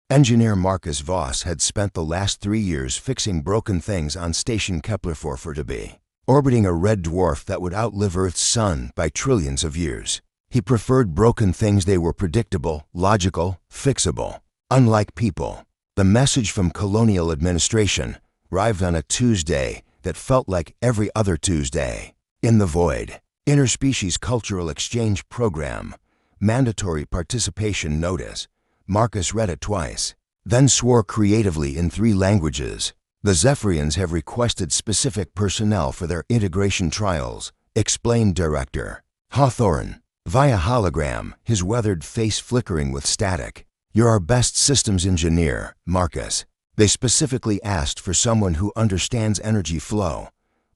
Engineer Marcus Voss had spent the last 3 years fixing broken things on station Kepler-4 orbiting a red dwarf that would outlive Earth's sun by trillions of years. He preferred broken things. They were predictable, logical, fixable. Unlike people, the message from colonial administration arrived on a Tuesday that felt like every other Tuesday. In the void, interspecies cultural exchange program, mandatory participation notice. Marcus read it twice, then swore creatively in 3 languages. The Zephyrians have requested specific personnel for their integration trials, explained Director Hawthorne, via hologram, his weathered face flickering with static. You're our best systems engineer, Marcus. They specifically asked for someone who understands energy flow.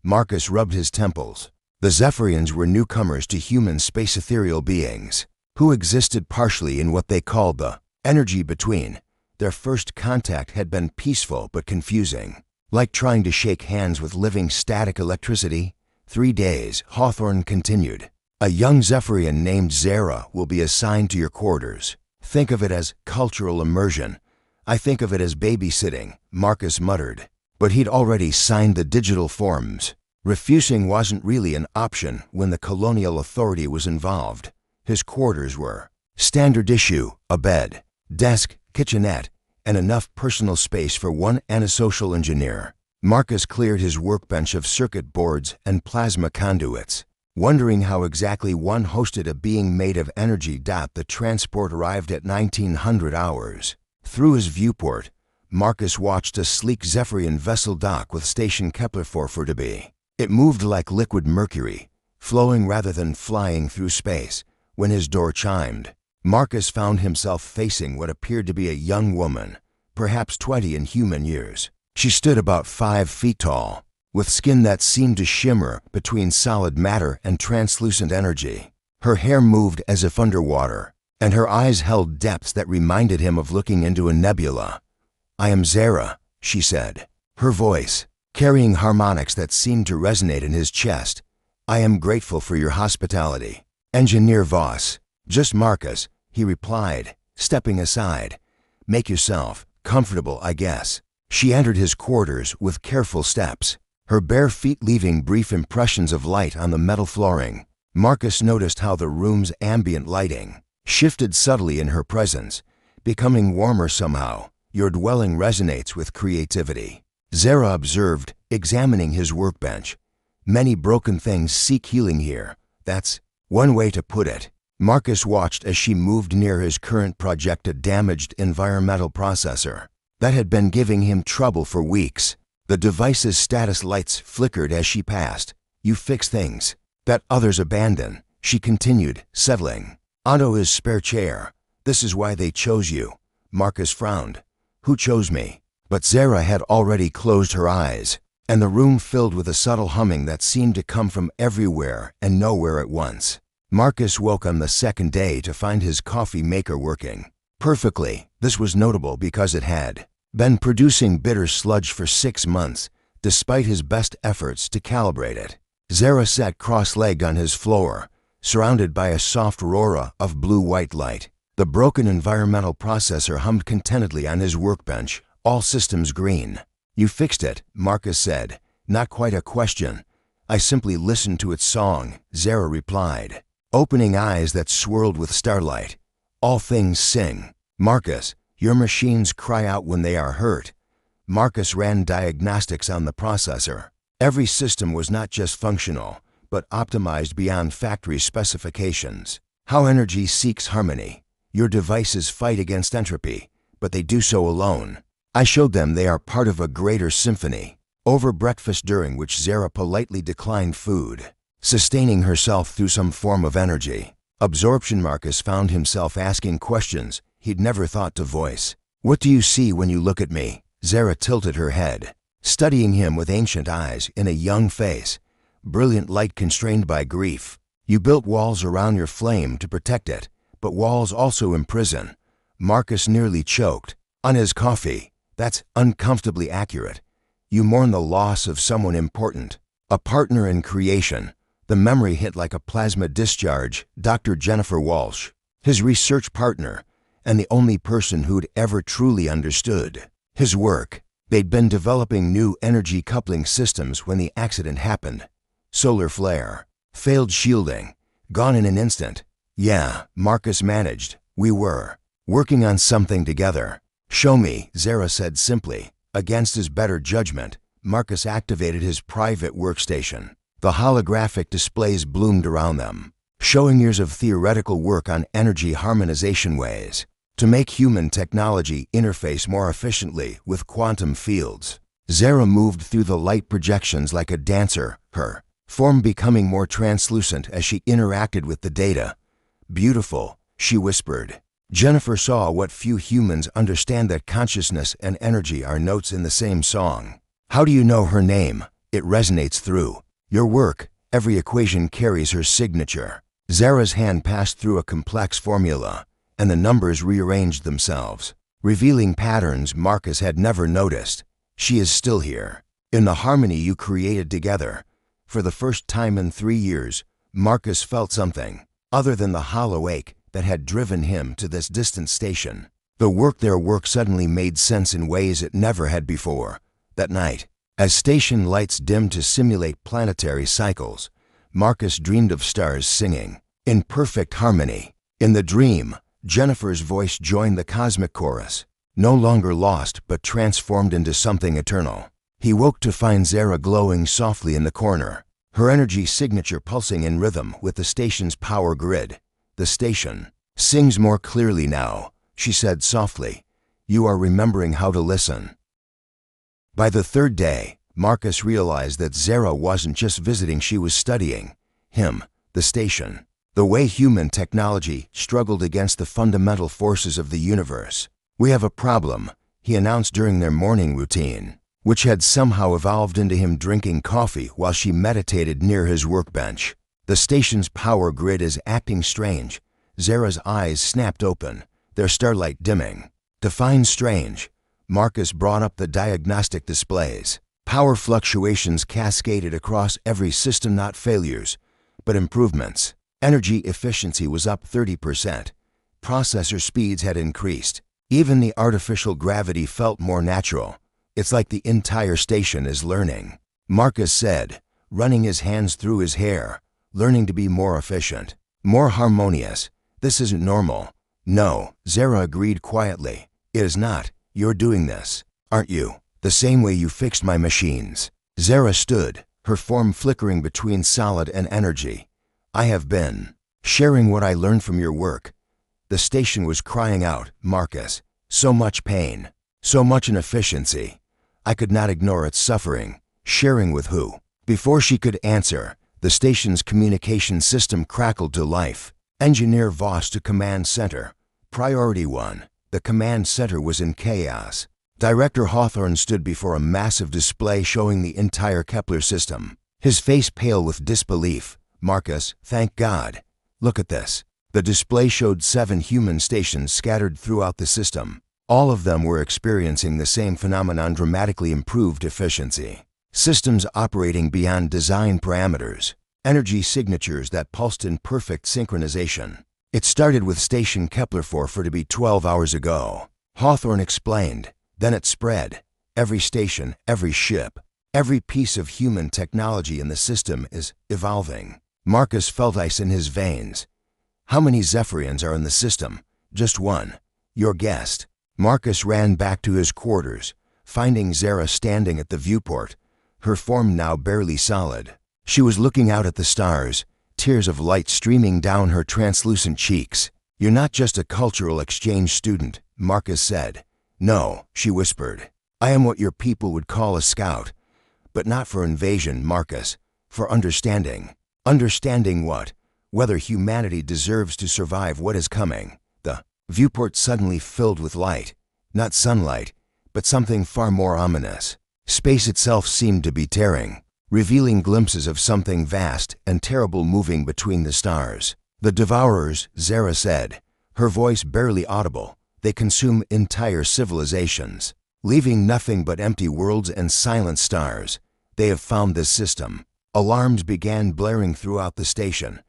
Marcus rubbed his temples. The Zephyrians were newcomers to human space ethereal beings, who existed partially in what they called the energy between. Their first contact had been peaceful but confusing, like trying to shake hands with living static electricity. 3 days, Hawthorne continued. A young Zephyrian named Zara will be assigned to your quarters. Think of it as cultural immersion. I think of it as babysitting, Marcus muttered. But he'd already signed the digital forms. Refusing wasn't really an option when the colonial authority was involved. His quarters were standard issue, a bed, desk, kitchenette, and enough personal space for one antisocial engineer. Marcus cleared his workbench of circuit boards and plasma conduits, wondering how exactly one hosted a being made of energy. The transport arrived at 1900 hours. Through his viewport, Marcus watched a sleek Zephyrian vessel dock with station Kepler-4 It moved like liquid mercury, flowing rather than flying through space. When his door chimed, Marcus found himself facing what appeared to be a young woman, perhaps 20 in human years. She stood about 5 feet tall, with skin that seemed to shimmer between solid matter and translucent energy. Her hair moved as if underwater, and her eyes held depths that reminded him of looking into a nebula. "I am Zara," she said, her voice carrying harmonics that seemed to resonate in his chest. "I am grateful for your hospitality." "Engineer Voss." "Just Marcus," he replied, stepping aside. "Make yourself comfortable, I guess." She entered his quarters with careful steps, her bare feet leaving brief impressions of light on the metal flooring. Marcus noticed how the room's ambient lighting shifted subtly in her presence, becoming warmer somehow. "Your dwelling resonates with creativity," Zara observed, examining his workbench. "Many broken things seek healing here. That's one way to put it." Marcus watched as she moved near his current project, a damaged environmental processor that had been giving him trouble for weeks. The device's status lights flickered as she passed. "You fix things that others abandon," she continued, settling onto his spare chair. "This is why they chose you." Marcus frowned. "Who chose me?" But Zara had already closed her eyes, and the room filled with a subtle humming that seemed to come from everywhere and nowhere at once. Marcus woke on the second day to find his coffee maker working perfectly. This was notable because it had been producing bitter sludge for 6 months, despite his best efforts to calibrate it. Zara sat cross-legged on his floor, surrounded by a soft aurora of blue-white light. The broken environmental processor hummed contentedly on his workbench, all systems green. "You fixed it," Marcus said. "Not quite a question. I simply listened to its song," Zara replied, opening eyes that swirled with starlight. "All things sing." "Marcus, your machines cry out when they are hurt." Marcus ran diagnostics on the processor. Every system was not just functional, but optimized beyond factory specifications. "How energy seeks harmony. Your devices fight against entropy, but they do so alone." I showed them they are part of a greater symphony. Over breakfast, during which Zara politely declined food, sustaining herself through some form of energy absorption, Marcus found himself asking questions he'd never thought to voice. "What do you see when you look at me?" Zara tilted her head, studying him with ancient eyes in a young face, brilliant light constrained by grief. "You built walls around your flame to protect it, but walls also imprison." Marcus nearly choked on his coffee. "That's uncomfortably accurate. You mourn the loss of someone important, a partner in creation." The memory hit like a plasma discharge. Dr. Jennifer Walsh, his research partner, and the only person who'd ever truly understood his work. They'd been developing new energy coupling systems when the accident happened. Solar flare. Failed shielding. Gone in an instant. Yeah, Marcus managed. We were working on something together. Show me, Zara said simply. Against his better judgment, Marcus activated his private workstation. The holographic displays bloomed around them, showing years of theoretical work on energy harmonization ways to make human technology interface more efficiently with quantum fields. Zara moved through the light projections like a dancer, her form becoming more translucent as she interacted with the data. Beautiful, she whispered. Jennifer saw what few humans understand, that consciousness and energy are notes in the same song. How do you know her name? It resonates through your work. Every equation carries her signature. Zara's hand passed through a complex formula, and the numbers rearranged themselves, revealing patterns Marcus had never noticed. She is still here, in the harmony you created together. For the first time in 3 years, Marcus felt something other than the hollow ache that had driven him to this distant station. Their work suddenly made sense in ways it never had before. That night, as station lights dimmed to simulate planetary cycles, Marcus dreamed of stars singing in perfect harmony. In the dream, Jennifer's voice joined the cosmic chorus, no longer lost but transformed into something eternal. He woke to find Zara glowing softly in the corner, her energy signature pulsing in rhythm with the station's power grid. The station sings more clearly now, she said softly. You are remembering how to listen. By the third day, Marcus realized that Zara wasn't just visiting, she was studying him, the station, the way human technology struggled against the fundamental forces of the universe. We have a problem, he announced during their morning routine, which had somehow evolved into him drinking coffee while she meditated near his workbench. The station's power grid is acting strange. Zara's eyes snapped open, their starlight dimming. Define strange. Marcus brought up the diagnostic displays. Power fluctuations cascaded across every system, not failures, but improvements. Energy efficiency was up 30%. Processor speeds had increased. Even the artificial gravity felt more natural. It's like the entire station is learning, Marcus said, running his hands through his hair, learning to be more efficient, more harmonious. This isn't normal. No, Zara agreed quietly. It is not. You're doing this, aren't you? The same way you fixed my machines. Zara stood, her form flickering between solid and energy. I have been sharing what I learned from your work. The station was crying out, Marcus, so much pain, so much inefficiency. I could not ignore its suffering. Sharing with who? Before she could answer, the station's communication system crackled to life. Engineer Voss to Command Center. Priority 1. The command center was in chaos. Director Hawthorne stood before a massive display showing the entire Kepler system, his face pale with disbelief. Marcus, thank God. Look at this. The display showed 7 human stations scattered throughout the system. All of them were experiencing the same phenomenon, dramatically improved efficiency. Systems operating beyond design parameters. Energy signatures that pulsed in perfect synchronization. It started with station Kepler 4 to be 12 hours ago. Hawthorne explained. Then it spread. Every station, every ship, every piece of human technology in the system is evolving. Marcus felt ice in his veins. How many Zephyrians are in the system? Just one. Your guest. Marcus ran back to his quarters, finding Zara standing at the viewport, her form now barely solid. She was looking out at the stars, tears of light streaming down her translucent cheeks. You're not just a cultural exchange student, Marcus said. No, she whispered. I am what your people would call a scout. But not for invasion, Marcus. For understanding. Understanding what? Whether humanity deserves to survive what is coming. The viewport suddenly filled with light. Not sunlight, but something far more ominous. Space itself seemed to be tearing, revealing glimpses of something vast and terrible moving between the stars. The Devourers, Zara said, her voice barely audible. They consume entire civilizations, leaving nothing but empty worlds and silent stars. They have found this system. Alarms began blaring throughout the station.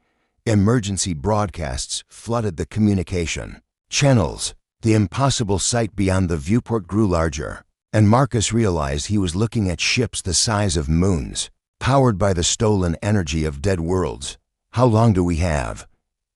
Emergency broadcasts flooded the communication channels. The impossible sight beyond the viewport grew larger, and Marcus realized he was looking at ships the size of moons, powered by the stolen energy of dead worlds. "How long do we have?"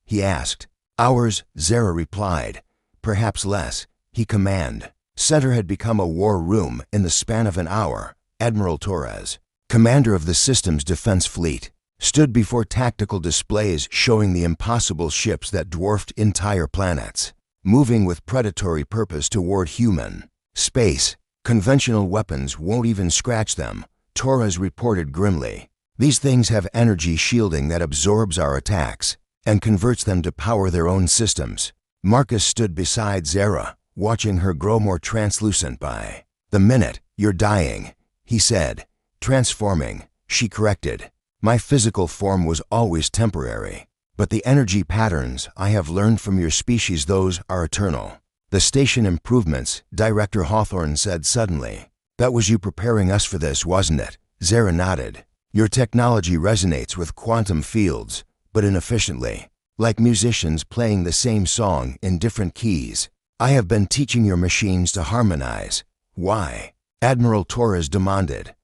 he asked. "Hours," Zara replied. "Perhaps less," he commanded. Center had become a war room in the span of an hour. Admiral Torres, commander of the system's defense fleet, stood before tactical displays showing the impossible ships that dwarfed entire planets, moving with predatory purpose toward human space. "Conventional weapons won't even scratch them," Torres reported grimly. "These things have energy shielding that absorbs our attacks and converts them to power their own systems." Marcus stood beside Zara, watching her grow more translucent by the minute. "You're dying," he said. "Transforming," she corrected. "My physical form was always temporary, but the energy patterns I have learned from your species, those are eternal." "The station improvements," Director Hawthorne said suddenly. "That was you preparing us for this, wasn't it?" Zara nodded. "Your technology resonates with quantum fields, but inefficiently, like musicians playing the same song in different keys. I have been teaching your machines to harmonize." "Why?" Admiral Torres demanded.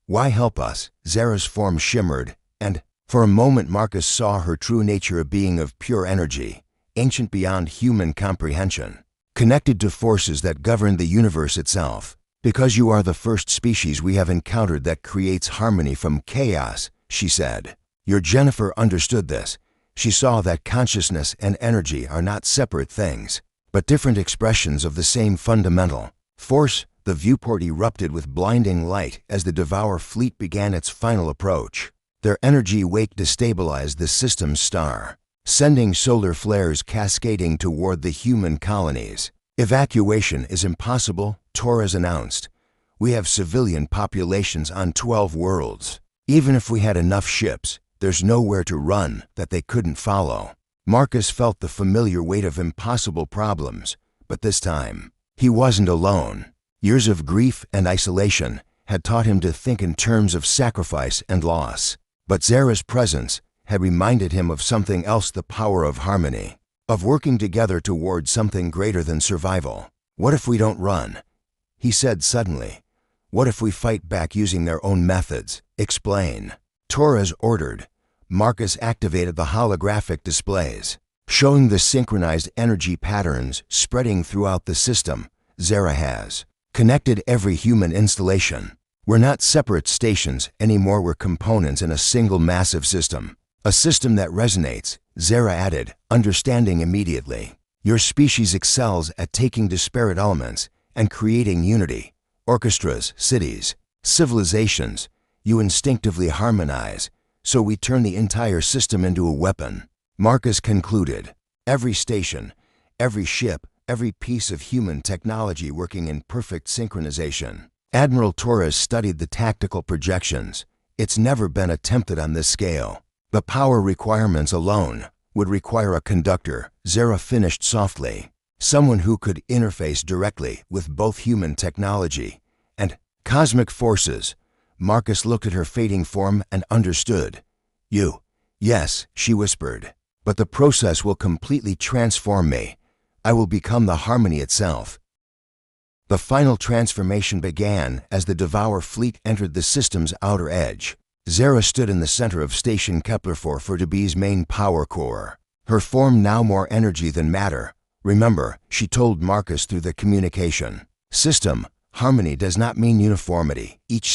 "Why help us?" Zara's form shimmered, and for a moment Marcus saw her true nature, a being of pure energy, ancient beyond human comprehension, connected to forces that govern the universe itself. "Because you are the first species we have encountered that creates harmony from chaos," she said. Your Jennifer understood this. She saw that consciousness and energy are not separate things, but different expressions of the same fundamental force. The viewport erupted with blinding light as the Devour fleet began its final approach. Their energy wake destabilized the system's star, sending solar flares cascading toward the human colonies. "Evacuation is impossible," Torres announced. "We have civilian populations on 12 worlds. Even if we had enough ships, there's nowhere to run that they couldn't follow." Marcus felt the familiar weight of impossible problems, but this time, he wasn't alone. Years of grief and isolation had taught him to think in terms of sacrifice and loss. But Zara's presence had reminded him of something else, the power of harmony, of working together toward something greater than survival. "What if we don't run?" he said suddenly. "What if we fight back using their own methods? Explain." Torres ordered. Marcus activated the holographic displays, showing the synchronized energy patterns spreading throughout the system. "Zara has connected every human installation. We're not separate stations anymore, we're components in a single massive system. A system that resonates," Zara added, understanding immediately. "Your species excels at taking disparate elements and creating unity. Orchestras, cities, civilizations. You instinctively harmonize, so we turn the entire system into a weapon." Marcus concluded. "Every station, every ship, every piece of human technology working in perfect synchronization." Admiral Torres studied the tactical projections. "It's never been attempted on this scale. The power requirements alone would require a conductor," Zara finished softly. "Someone who could interface directly with both human technology and cosmic forces." Marcus looked at her fading form and understood. "You." "Yes," she whispered. "But the process will completely transform me. I will become the harmony itself." The final transformation began as the Devour fleet entered the system's outer edge. Zara stood in the center of Station Kepler-4 for DB's main power core, her form now more energy than matter. "Remember," she told Marcus through the communication system, "harmony does not mean uniformity. Each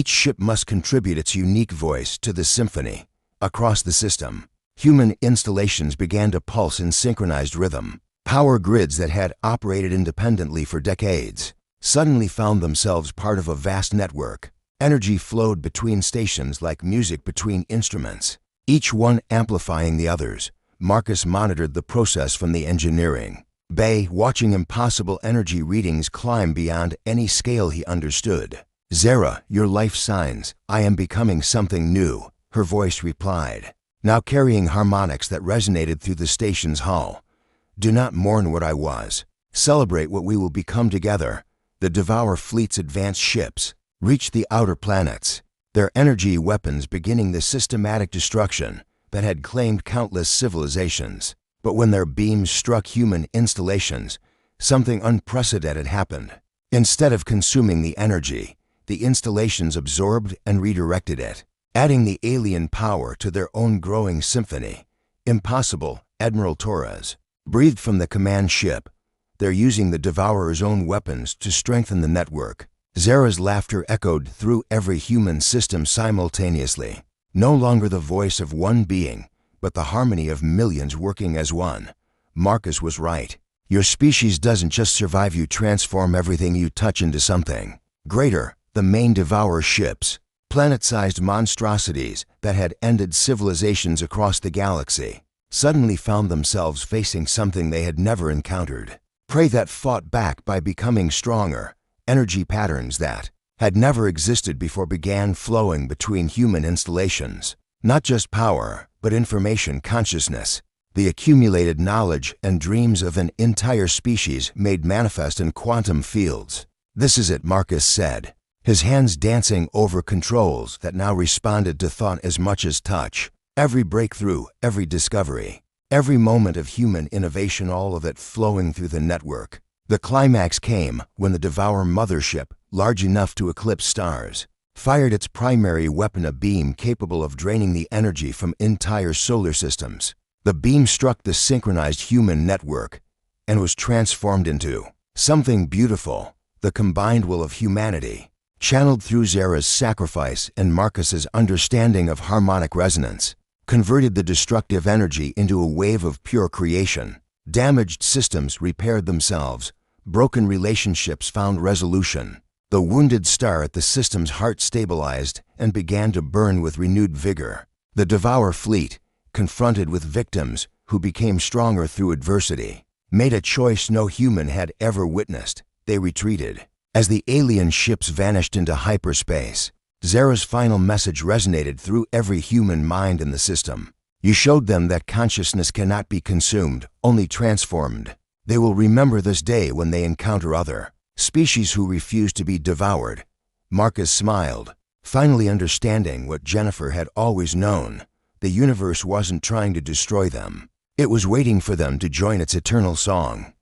ship must contribute its unique voice to the symphony." Across the system, human installations began to pulse in synchronized rhythm. Power grids that had operated independently for decades suddenly found themselves part of a vast network. Energy flowed between stations like music between instruments, each one amplifying the others. Marcus monitored the process from the engineering bay, watching impossible energy readings climb beyond any scale he understood. "Zara, your life signs. I am becoming something new," her voice replied, now carrying harmonics that resonated through the station's hull. "Do not mourn what I was. Celebrate what we will become together." The Devour fleet's advanced ships reached the outer planets, their energy weapons beginning the systematic destruction that had claimed countless civilizations. But when their beams struck human installations, something unprecedented happened. Instead of consuming the energy, the installations absorbed and redirected it, adding the alien power to their own growing symphony. Impossible, Admiral Torres breathed from the command ship. They're using the Devourer's own weapons to strengthen the network. Zara's laughter echoed through every human system simultaneously. No longer the voice of one being, but the harmony of millions working as one. Marcus was right. Your species doesn't just survive, you transform everything you touch into something greater. The main Devourer ships, planet-sized monstrosities that had ended civilizations across the galaxy, suddenly found themselves facing something they had never encountered. Prey that fought back by becoming stronger. Energy patterns that had never existed before began flowing between human installations. Not just power, but information consciousness. The accumulated knowledge and dreams of an entire species made manifest in quantum fields. This is it, Marcus said, his hands dancing over controls that now responded to thought as much as touch. Every breakthrough, every discovery, every moment of human innovation, all of it flowing through the network. The climax came when the Devourer mothership, large enough to eclipse stars, fired its primary weapon, a beam capable of draining the energy from entire solar systems. The beam struck the synchronized human network and was transformed into something beautiful, the combined will of humanity, channeled through Zara's sacrifice and Marcus's understanding of harmonic resonance, converted the destructive energy into a wave of pure creation. Damaged systems repaired themselves. Broken relationships found resolution. The wounded star at the system's heart stabilized and began to burn with renewed vigor. The Devourer fleet, confronted with victims who became stronger through adversity, made a choice no human had ever witnessed. They retreated. As the alien ships vanished into hyperspace, Zara's final message resonated through every human mind in the system. You showed them that consciousness cannot be consumed, only transformed. They will remember this day when they encounter other species who refuse to be devoured. Marcus smiled, finally understanding what Jennifer had always known. The universe wasn't trying to destroy them. It was waiting for them to join its eternal song.